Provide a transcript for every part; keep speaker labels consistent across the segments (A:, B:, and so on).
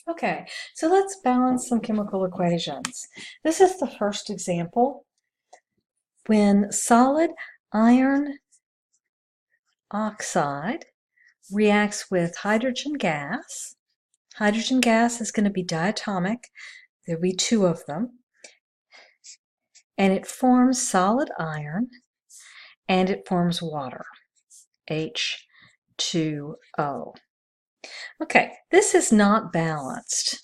A: Okay, so let's balance some chemical equations. This is the first example. When solid iron oxide reacts with hydrogen gas is going to be diatomic. There'll be two of them. And it forms solid iron and it forms water, H2O. Okay, this is not balanced.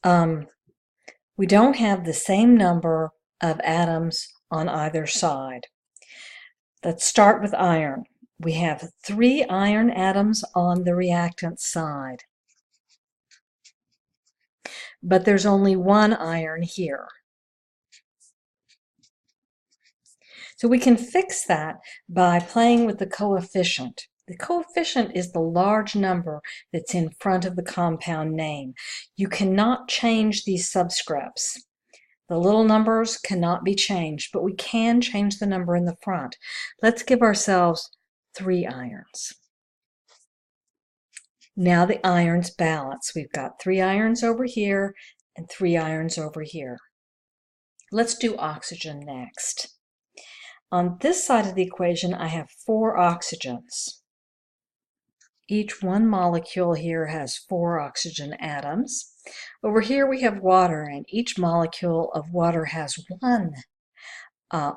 A: We don't have the same number of atoms on either side. Let's start with iron. We have 3 iron atoms on the reactant side, but there's only 1 iron here. So we can fix that by playing with the coefficient. The coefficient is the large number that's in front of the compound name. You cannot change these subscripts. The little numbers cannot be changed, but we can change the number in the front. Let's give ourselves 3 irons. Now the irons balance. We've got 3 irons over here and 3 irons over here. Let's do oxygen next. On this side of the equation, I have 4 oxygens. Each one molecule here has 4 oxygen atoms. Over here we have water, and each molecule of water has 1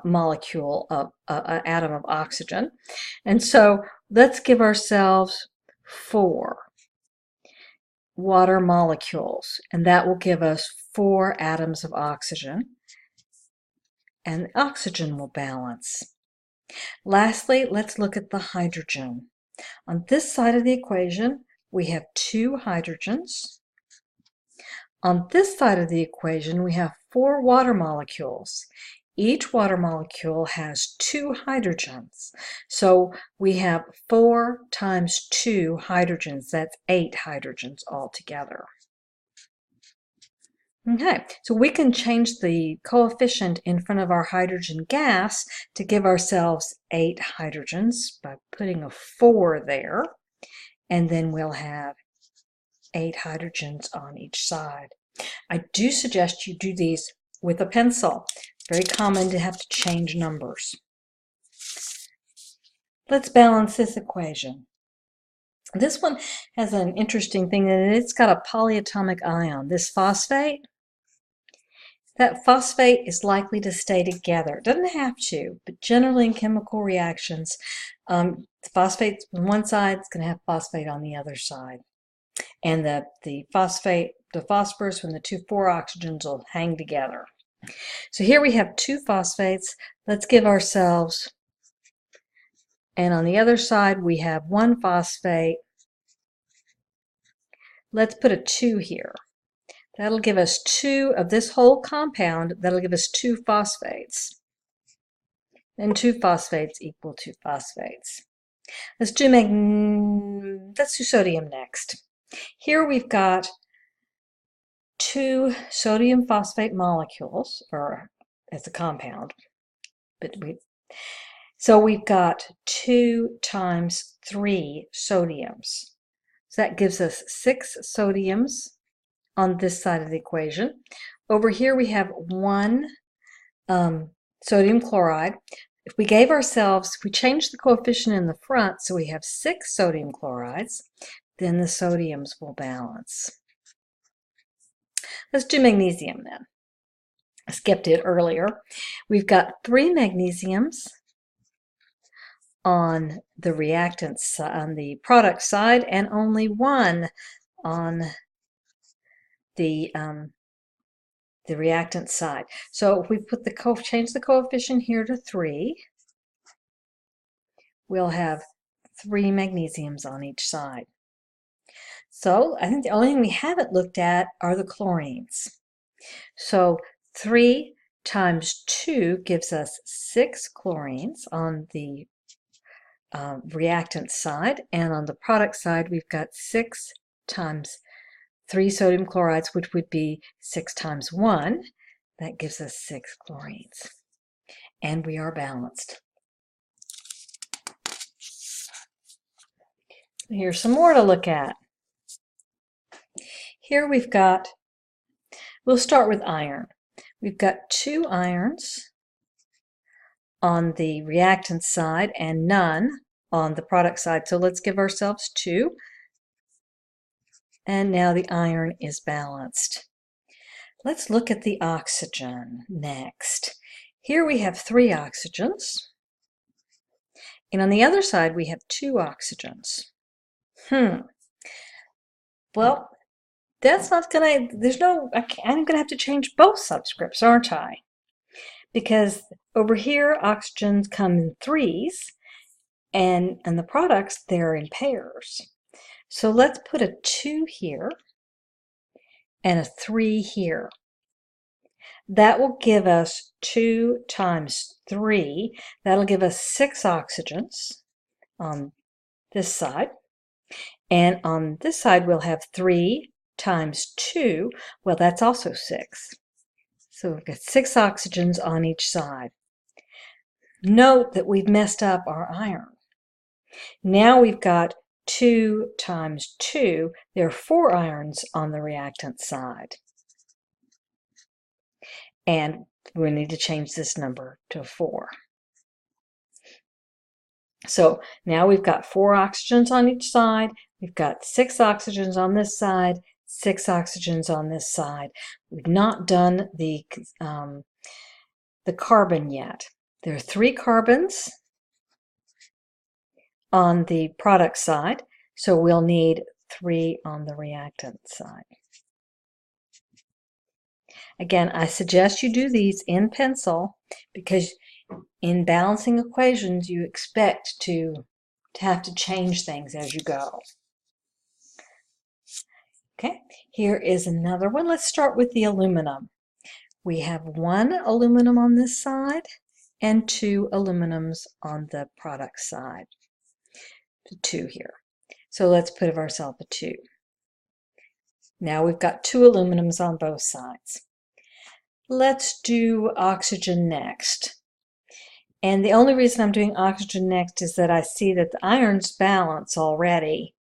A: molecule of atom of oxygen. And so let's give ourselves 4 water molecules, and that will give us 4 atoms of oxygen, and the oxygen will balance. Lastly, let's look at the hydrogen. On this side of the equation, we have 2 hydrogens. On this side of the equation, we have 4 water molecules. Each water molecule has 2 hydrogens. So we have 4 times 2 hydrogens. That's 8 hydrogens altogether. Okay, so we can change the coefficient in front of our hydrogen gas to give ourselves 8 hydrogens by putting a 4 there, and then we'll have 8 hydrogens on each side. I do suggest you do these with a pencil. It's very common to have to change numbers. Let's balance this equation. This one has an interesting thing that it's got a polyatomic ion. This phosphate, that phosphate is likely to stay together. It doesn't have to, but generally in chemical reactions, phosphate on one side is going to have phosphate on the other side. And the phosphorus from the 2 4 oxygens will hang together. So here we have 2 phosphates. Let's give ourselves, and on the other side we have 1 phosphate. Let's put a 2 here. That'll give us 2 of this whole compound. That'll give us 2 phosphates. And 2 phosphates equal 2 phosphates. Let's do sodium next. Here we've got 2 sodium phosphate molecules, or as a compound. So we've got 2 times 3 sodiums. So that gives us 6 sodiums on this side of the equation. Over here we have 1 sodium chloride. If we change the coefficient in the front so we have 6 sodium chlorides, then the sodiums will balance. Let's do magnesium then. I skipped it earlier. We've got 3 magnesiums on the reactants, on the product side, and only 1 on the reactant side. So if we put change the coefficient here to 3, we'll have 3 magnesiums on each side. So I think the only thing we haven't looked at are the chlorines. So 3 times 2 gives us 6 chlorines on the reactant side, and on the product side we've got 6 times 3 sodium chlorides, which would be 6 times 1. That gives us 6 chlorines. And we are balanced. Here's some more to look at. Here we've got, we'll start with iron. We've got 2 irons on the reactant side and none on the product side. So let's give ourselves 2. And now the iron is balanced. Let's look at the oxygen next. Here we have 3 oxygens. And on the other side we have 2 oxygens. Well, that's not gonna, I'm gonna have to change both subscripts, aren't I? Because over here, oxygens come in 3s, and the products, they're in pairs. So let's put a 2 here and a 3 here. That will give us 2 times 3. That'll give us 6 oxygens on this side. And on this side, we'll have 3 times 2. Well, that's also 6. So we've got 6 oxygens on each side. Note that we've messed up our iron. Now we've got 2 times 2. There are 4 irons on the reactant side. And we need to change this number to 4. So now we've got 4 oxygens on each side. We've got 6 oxygens on this side, 6 oxygens on this side. We've not done the carbon yet. There are 3 carbons on the product side, so we'll need 3 on the reactant side. Again, I suggest you do these in pencil because in balancing equations you expect to have to change things as you go. Okay, here is another one. Let's start with the aluminum. We have 1 aluminum on this side and 2 aluminums on the product side. 2 here. So let's put ourselves a 2. Now we've got 2 aluminums on both sides. Let's do oxygen next. And the only reason I'm doing oxygen next is that I see that the irons balance already,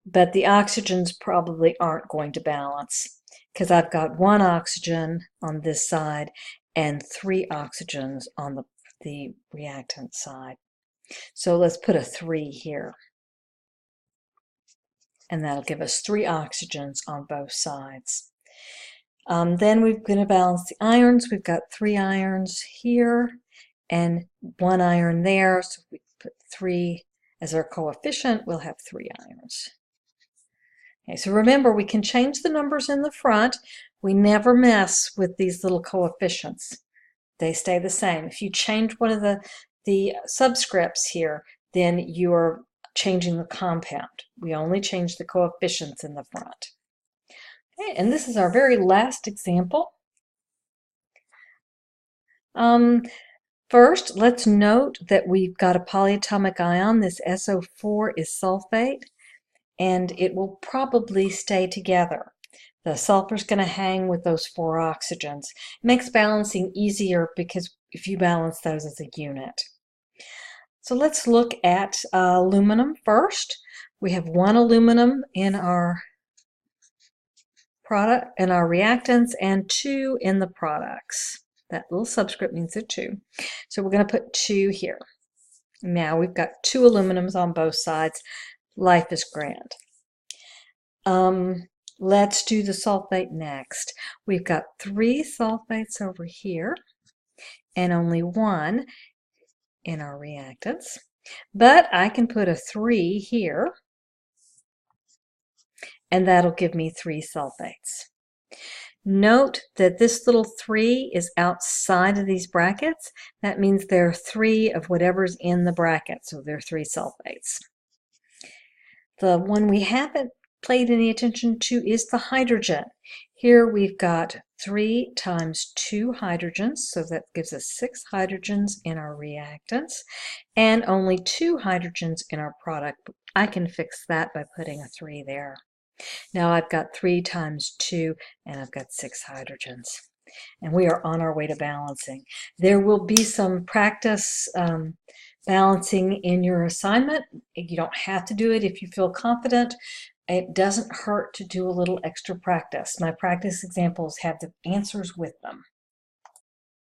A: but the oxygens probably aren't going to balance because I've got 1 oxygen on this side and 3 oxygens on the reactant side. So let's put a 3 here. And that'll give us 3 oxygens on both sides. Then we're going to balance the irons. We've got 3 irons here and 1 iron there. So if we put 3 as our coefficient, we'll have 3 irons. Okay, so remember, we can change the numbers in the front. We never mess with these little coefficients. They stay the same. If you change one of the subscripts here, then you're changing the compound. We only change the coefficients in the front. Okay, and this is our very last example. First, let's note that we've got a polyatomic ion. This SO4 is sulfate, and it will probably stay together. The sulfur's going to hang with those 4 oxygens. It makes balancing easier because if you balance those as a unit. So let's look at aluminum first. We have 1 aluminum in our product and our reactants and 2 in the products. That little subscript means there are 2. So we're going to put 2 here. Now we've got 2 aluminums on both sides. Life is grand. Let's do the sulfate next. We've got 3 sulfates over here and only 1 in our reactants. But I can put a 3 here, and that'll give me 3 sulfates. Note that this little 3 is outside of these brackets. That means there are 3 of whatever's in the bracket, so there are 3 sulfates. The one we haven't paid any attention to is the hydrogen. Here we've got 3 times 2 hydrogens, so that gives us 6 hydrogens in our reactants, and only 2 hydrogens in our product. I can fix that by putting a 3 there. Now I've got 3 times 2, and I've got 6 hydrogens. And we are on our way to balancing. There will be some practice balancing in your assignment. You don't have to do it if you feel confident. it doesn't hurt to do a little extra practice. My practice examples have the answers with them.